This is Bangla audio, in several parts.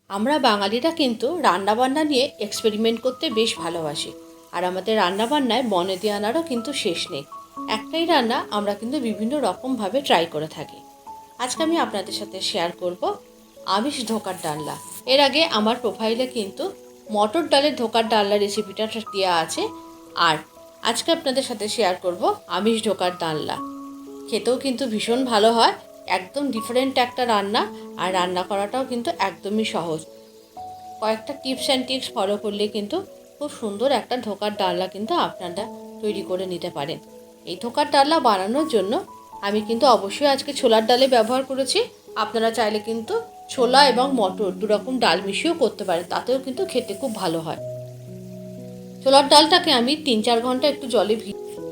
আমরা বাঙালিরা কিন্তু রান্নাবান্না নিয়ে এক্সপেরিমেন্ট করতে বেশ ভালোবাসি। আর আমাদের রান্নাবান্নায় বনেদি আনারও কিন্তু শেষ নেই। একটাই রান্না আমরা কিন্তু বিভিন্ন রকমভাবে ট্রাই করে থাকি। আজকে আমি আপনাদের সাথে শেয়ার করব আমিষ ধোকার ডালনা। এর আগে আমার প্রোফাইলে কিন্তু মটর ডালের ধোকার ডালনা রেসিপিটা দেওয়া আছে। আর আজকে আপনাদের সাথে শেয়ার করব আমিষ ধোকার ডালনা। খেতেও কিন্তু ভীষণ ভালো হয়, একদম ডিফারেন্ট একটা রান্না। আর রান্না করাটাও কিন্তু একদমই সহজ। কয়েকটা টিপস অ্যান্ড ট্রিক্স ফলো করলে কিন্তু খুব সুন্দর একটা ধোকার ডালনা কিন্তু আপনারা তৈরি করে নিতে পারেন। এই ধোকার ডালনা বানানোর জন্য আমি কিন্তু অবশ্যই আজকে ছোলার ডালে ব্যবহার করেছি। আপনারা চাইলে কিন্তু ছোলা এবং মটর দুরকম ডাল মিশিয়েও করতে পারেন, তাতেও কিন্তু খেতে খুব ভালো হয়। ছোলার ডালটাকে আমি 3-4 ঘন্টা একটু জলে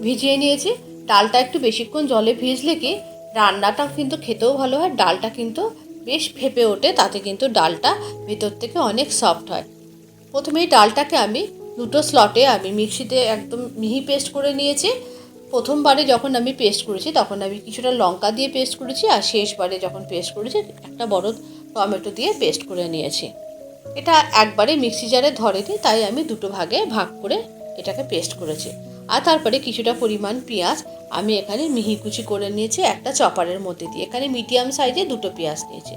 ভিজিয়ে নিয়েছি। ডালটা একটু বেশিক্ষণ জলে ভিজলে কি রান্নাটা কিন্তু খেতেও ভালো হয়, ডালটা কিন্তু বেশ ফেপে ওঠে, তাতে কিন্তু ডালটা ভেতর থেকে অনেক সফট হয়। প্রথমেই ডালটাকে আমি দুটো স্লটে আমি মিক্সিতে একদম মিহি পেস্ট করে নিয়েছি। প্রথমবারে যখন আমি পেস্ট করেছি তখন আমি কিছুটা লঙ্কা দিয়ে পেস্ট করেছি, আর শেষবারে যখন পেস্ট করেছি একটা বড় টমেটো দিয়ে পেস্ট করে নিয়েছি। এটা একবারে মিক্সি জারে ধরেনি, তাই আমি দুটো ভাগে ভাগ করে এটাকে পেস্ট করেছি। আর তারপরে কিছুটা পরিমাণ পেঁয়াজ আমি এখানে মিহি কুচি করে নিয়েছি একটা চপারের মধ্যে দিয়ে। এখানে মিডিয়াম সাইজে দুটো পেঁয়াজ নিয়েছি।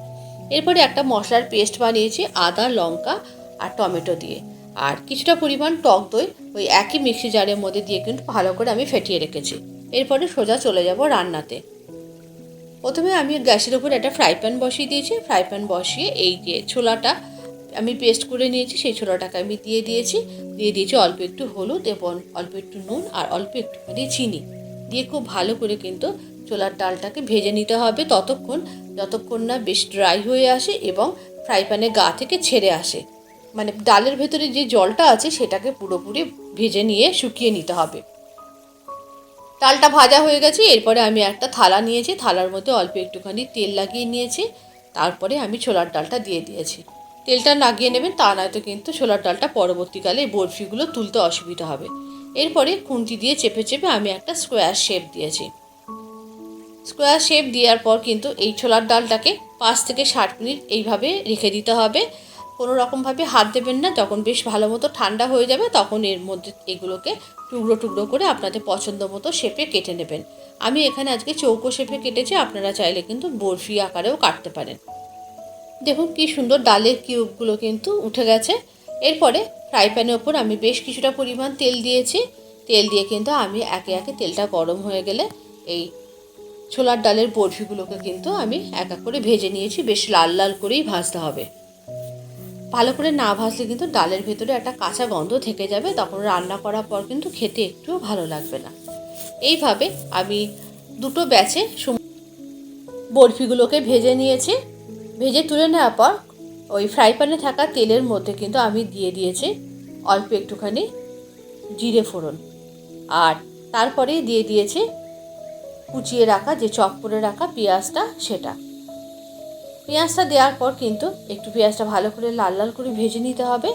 এরপরে একটা মশলার পেস্ট বানিয়েছি আদা, লঙ্কা আর টমেটো দিয়ে। আর কিছুটা পরিমাণ টক দই ওই একই মিক্সি জারের মধ্যে দিয়ে কিন্তু ভালো করে আমি ফেটিয়ে রেখেছি। এরপরে সোজা চলে যাব রান্নাতে। প্রথমে আমি গ্যাসের উপর একটা ফ্রাই প্যান বসিয়ে দিয়েছি। ফ্রাই প্যান বসিয়ে এই যে ছোলাটা আমি পেস্ট করে নিয়েছি সেই ছোলাটাকে আমি দিয়ে দিয়েছি অল্প একটু হলুদ এবং অল্প একটু নুন আর অল্প একটুখানি চিনি দিয়ে খুব ভালো করে কিন্তু ছোলার ডালটাকে ভেজে নিতে হবে যতক্ষণ না বেশ ড্রাই হয়ে আসে এবং ফ্রাই প্যানের গা থেকে ছেড়ে আসে। মানে ডালের ভেতরে যে জলটা আছে সেটাকে পুরোপুরি ভেজে নিয়ে শুকিয়ে নিতে হবে। ডালটা ভাজা হয়ে গেছে। এরপরে আমি একটা থালা নিয়েছি, থালার মধ্যে অল্প একটুখানি তেল লাগিয়ে নিয়েছি। তারপরে আমি ছোলার ডালটা দিয়ে দিয়েছি। তেলটা লাগিয়ে নেবেন, তা নয়তো কিন্তু ছোলার ডালটা পরবর্তীকালে বরফিগুলো তুলতে অসুবিধা হবে। এরপরে খুন্তি দিয়ে চেপে চেপে আমি একটা স্কোয়ার শেপ দিয়েছি। স্কোয়ার শেপ দেওয়ার পর কিন্তু এই ছোলার ডালটাকে 5 থেকে 7 মিনিট এইভাবে রেখে দিতে হবে। কোনো রকমভাবে হাত দেবেন না। যখন বেশ ভালো মতো ঠান্ডা হয়ে যাবে তখন এর মধ্যে এগুলোকে টুকরো টুকরো করে আপনাদের পছন্দ মতো শেপে কেটে নেবেন। আমি এখানে আজকে চৌকো শেপে কেটেছি, আপনারা চাইলে কিন্তু বরফি আকারেও কাটতে পারেন। দেখুন কি সুন্দর ডালের কিউবগুলো কিন্তু উঠে গেছে। এরপরে ফ্রাই প্যানের ওপর আমি বেশ কিছুটা পরিমাণ তেল দিয়েছি। তেল দিয়ে কিন্তু আমি একে একে তেলটা গরম হয়ে গেলে এই ছোলার ডালের বরফিগুলোকে কিন্তু আমি এক এক করে ভেজে নিয়েছি। বেশ লাল লাল করেই ভাজতে হবে। ভালো করে না ভাজলে কিন্তু ডালের ভেতরে একটা কাঁচা গন্ধ থেকে যাবে, তখন রান্না করার পর কিন্তু খেতে একটুও ভালো লাগবে না। এইভাবে আমি দুটো ব্যাচে বরফিগুলোকে ভেজে নিয়েছি। ভেজে তুলে নেওয়ার পর ওই ফ্রাই প্যানে থাকা তেলের মধ্যে কিন্তু আমি দিয়ে দিয়েছি অল্প একটুখানি জিরে ফোড়ন। আর তারপরেই দিয়ে দিয়েছি কুচিয়ে রাখা যে চপ করে রাখা পেঁয়াজটা, সেটা। পেঁয়াজটা দেওয়ার পর কিন্তু একটু পেঁয়াজটা ভালো করে লাল লাল করে ভেজে নিতে হবে।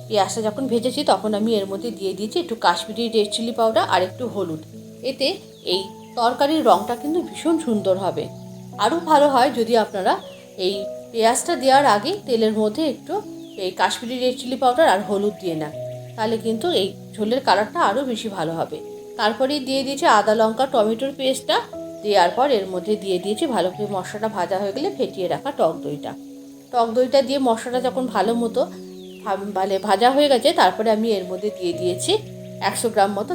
পেঁয়াজটা যখন ভেজেছি তখন আমি এর মধ্যে দিয়ে দিয়েছি একটু কাশ্মীরি রেড চিলি পাউডার আর একটু হলুদ। এতে এই তরকারির রঙটা কিন্তু ভীষণ সুন্দর হবে। আরও ভালো হয় যদি আপনারা এই পেঁয়াজটা দেওয়ার আগে তেলের মধ্যে একটু এই কাশ্মীরি রেড চিলি পাউডার আর হলুদ দিয়ে নেন, তাহলে কিন্তু এই ঝোলের কালারটা আরও বেশি ভালো হবে। তারপরেই দিয়ে দিয়েছি আদা, লঙ্কা, টমেটোর পেস্টটা। দেওয়ার পর এর মধ্যে দিয়ে দিয়েছি ভালো করে মশলাটা ভাজা হয়ে গেলে ফেটিয়ে রাখা টক দইটা দিয়ে মশলাটা যখন ভালো মতো ভাজা হয়ে গেছে তারপরে আমি এর মধ্যে দিয়ে দিয়েছি 100 গ্রাম মতো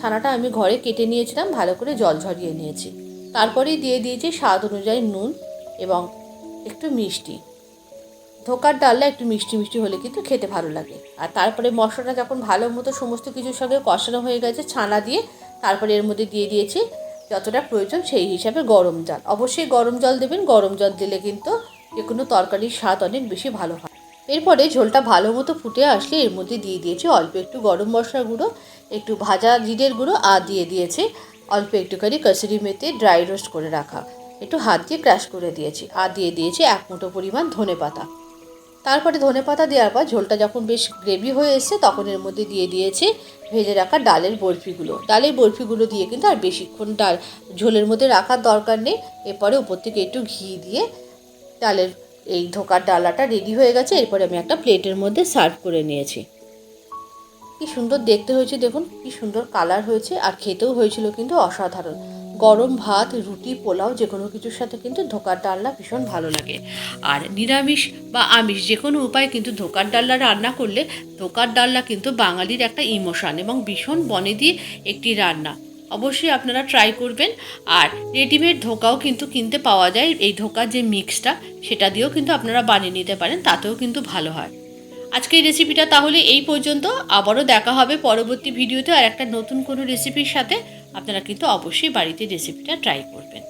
ছানাটা আমি ঘরে কেটে নিয়েছিলাম, ভালো করে জল ঝরিয়ে নিয়েছি। তারপরেই দিয়ে দিয়েছি স্বাদ অনুযায়ী নুন এবং একটু মিষ্টি। ধোকার ডালটা একটু মিষ্টি মিষ্টি হলে কিন্তু খেতে ভালো লাগে। আর তারপরে মশলাটা যখন ভালো মতো সমস্ত কিছুর সঙ্গে কষানো হয়ে গেছে ছানা দিয়ে, তারপরে এর মধ্যে দিয়ে দিয়েছি যতটা প্রয়োজন সেই হিসাবে গরম জল। অবশ্যই গরম জল দেবেন, গরম জল দিলে কিন্তু যে কোনো তরকারির স্বাদ অনেক বেশি ভালো হয়। এরপরে ঝোলটা ভালো মতো ফুটে আসলে এর মধ্যে দিয়ে দিয়েছি অল্প একটু গরম মশলা গুঁড়ো, একটু ভাজা জিরের গুঁড়ো, আর দিয়ে দিয়েছি অল্প একটুখানি কসুরি মেথি ড্রাই রোস্ট করে রাখা, একটু হাত দিয়ে ক্রাশ করে দিয়েছি। আর দিয়ে দিয়েছি 1 মুঠো পরিমাণ ধনেপাতা। তারপরে ধনেপাতা দেওয়ার পর ঝোলটা যখন বেশ গ্রেভি হয়ে এসছে তখন এর মধ্যে দিয়ে দিয়েছি ভেজে রাখা ডালের বরফিগুলো দিয়ে কিন্তু আর বেশিক্ষণ ডাল ঝোলের মধ্যে রাখার দরকার নেই। এরপরে উপর থেকে একটু ঘি দিয়ে ডালের এই ধোকার ডালাটা রেডি হয়ে গেছে। এরপরে আমি একটা প্লেটের মধ্যে সার্ভ করে নিয়েছি। কি সুন্দর দেখতে হয়েছে, দেখুন কি সুন্দর কালার হয়েছে, আর খেতেও হয়েছিল কিন্তু অসাধারণ। গরম ভাত, রুটি, পোলাও যে কোনো কিছুর সাথে কিন্তু ধোকার ডালনা ভীষণ ভালো লাগে। আর নিরামিষ বা আমিষ যে কোনো উপায়ে কিন্তু ধোকার ডালনা রান্না করলে ধোকার ডালনা কিন্তু বাঙালির একটা ইমোশন এবং ভীষণ বনেদি একটি রান্না। অবশ্যই আপনারা ট্রাই করবেন। আর রেডিমেড ধোকাও কিন্তু কিনতে পাওয়া যায়, এই ধোকার যে মিক্সটা সেটা দিয়েও কিন্তু আপনারা বানিয়ে নিতে পারেন, তাতেও কিন্তু ভালো হয়। আজকের রেসিপিটা তাহলে এই পর্যন্ত। আবারও দেখা হবে পরবর্তী ভিডিওতে আর একটা নতুন কোনো রেসিপির সাথে। আপনারা কিন্তু অবশ্যই বাড়িতে রেসিপিটা ট্রাই করবেন।